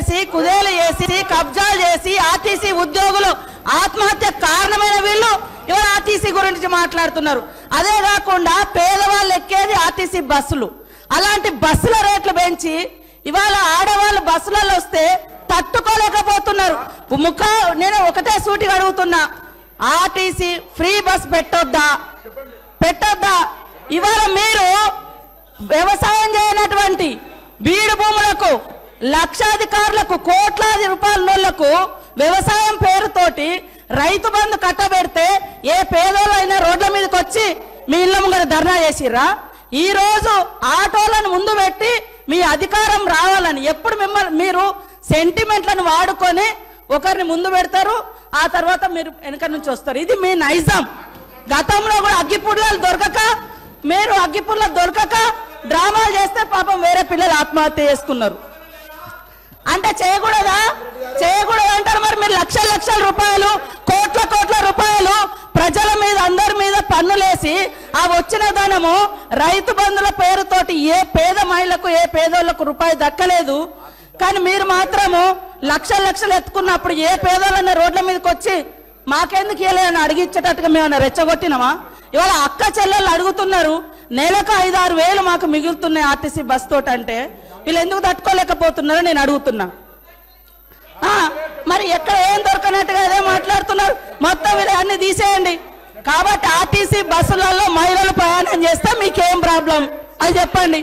చేసి కుదేలు చేసి కబ్జాలు చేసి ఆర్టీసీ ఉద్యోగులు ఆత్మహత్య కారణమైన వీళ్ళు ఇవాళ ఆర్టీసీ గురించి మాట్లాడుతున్నారు. అదే కాకుండా పేదవాళ్ళు ఎక్కేది ఆర్టీసీ బస్సులు. అలాంటి బస్సుల రేట్లు పెంచి ఇవాళ ఆడవాళ్ళు బస్సులలో వస్తే తట్టుకోలేకపోతున్నారు. నేను ఒకటే సూటిగా అడుగుతున్నా, ఆర్టీసీ ఫ్రీ బస్ పెట్టొద్దా? ఇవాళ మీరు వ్యవసాయం చేయనటువంటి బీడు భూములకు లక్షాధికారులకు కోట్లాది రూపాయల నోళ్లకు వ్యవసాయం పేరుతోటి రైతు బంధు కట్టబెడితే ఏ పేదోళ్ళైనా రోడ్ల మీదకి వచ్చి మీ ఇళ్ళ ముంగర ధర్నా చేసిర్రా? ఈ రోజు ఆటోలను ముందు పెట్టి మీ అధికారం రావాలని ఎప్పుడు మిమ్మల్ని మీరు సెంటిమెంట్లను వాడుకొని ఒకరిని ముందు పెడతారు, ఆ తర్వాత మీరు వెనక నుంచి వస్తారు. ఇది మీ నైజం. గతంలో కూడా అగ్గిపుల్లలు దొరకక డ్రామాలు చేస్తే పాపం వేరే పిల్లలు ఆత్మహత్య చేసుకున్నారు. అంటే చేయకూడదు అంటారు. మరి మీరు లక్షల రూపాయలు కోట్ల రూపాయలు ప్రజల మీద అందరి మీద పన్నులేసి ఆ వచ్చిన ధనము రైతు బంధుల పేరుతోటి ఏ పేద మహిళకు ఏ పేదోళ్లకు రూపాయి దక్కలేదు. కానీ మీరు మాత్రము లక్షలు ఎత్తుకున్నప్పుడు ఏ పేదోళ్ళన్న రోడ్ల మీదకి వచ్చి మాకెందుకు ఇవ్వలేదని అడిగించేటట్టుగా మేమన్నా రెచ్చగొట్టినామా? ఇవాళ అక్క చెల్లెళ్ళు అడుగుతున్నారు, నెలకు 5-6 వేలు మాకు మిగులుతున్నాయి ఆర్టీసీ బస్ తోటి. అంటే వీళ్ళు ఎందుకు తట్టుకోలేకపోతున్నారో నేను అడుగుతున్నా. మరి ఎక్కడ ఏం దొరకనట్టుగా అదే మాట్లాడుతున్నారు. మొత్తం వీళ్ళు అన్ని తీసేయండి. కాబట్టి ఆర్టీసీ బస్సులలో మహిళలు ప్రయాణం చేస్తే మీకేం ప్రాబ్లం అది చెప్పండి.